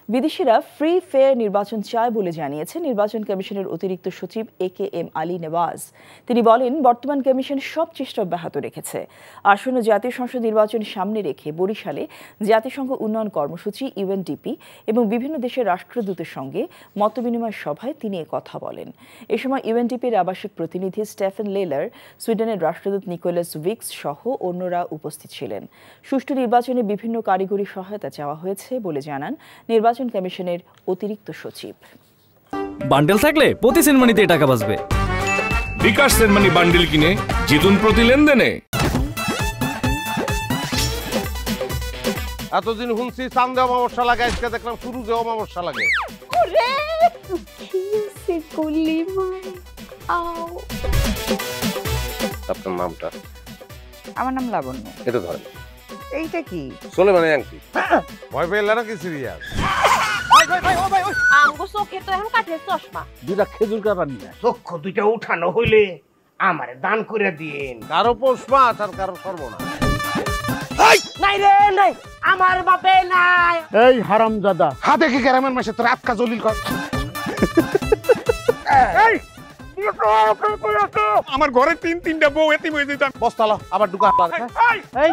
বিদেশিরা free fair নির্বাচন চায় বলে জানিয়েছে নির্বাচন কমিশনের অতিরিক্ত সচিব AKM আলী নেওয়াজ। তিনি বলেন, বর্তমান কমিশন সব চেষ্টা অব্যাহত রেখেছে। আসন্ন জাতীয় সংসদ নির্বাচন সামনে রেখে বরিশালে জাতিসংঘ উন্নয়ন কর্মসূচি UNDP এবং বিভিন্ন দেশের রাষ্ট্রদূতের সঙ্গে মতবিনিময় সভায় তিনি কথা বলেন। এ সময় UNDP-র আবাসিক প্রতিনিধি স্টেফেন লেলার, সুইডেনের রাষ্ট্রদূত নিকোলাস উইক্স সহ অন্যরা উপস্থিত ছিলেন। সুষ্ঠু নির্বাচনে বিভিন্ন কারিগরি সহায়তা চাওয়া হয়েছে বলে জানান নির্বাচন কমিশনের অতিরিক্ত সচিব। বান্ডেল থাকলে প্রতি সেনমানিতে টাকা বাঁচবে। বিকাশ সেনমানি বান্ডেল কিনে জিতুন প্রতি লেনদেনে। এতদিন শুনছি চাঁদে অমাবস্যা লাগে, আজকে দেখলাম সূর্যে অমাবস্যা লাগে। আপনার নামটা? আমার নাম লাবণ্য। এটা ধরেন। এইটা কি? চলে মানে আংটি। ভয় পেলে নাকি সিরিয়াস? দুটা খেজুর কাটা নিয়ে চক্ষু দুইটা উঠানো হইলে আমারে দান করে দিন। কারো পৌষ মাস আর কারো সর্বনাশ। নাই রে নাই, আমার বাপে নাই। এই হারামজাদা, হাতে কি গ্রামের মাসে তোর আটকা জলিল কর। আমার ঘরে তিনটা বউ এতিম হয়ে যেতাম। বস্তালো আবার ঢুকা। এই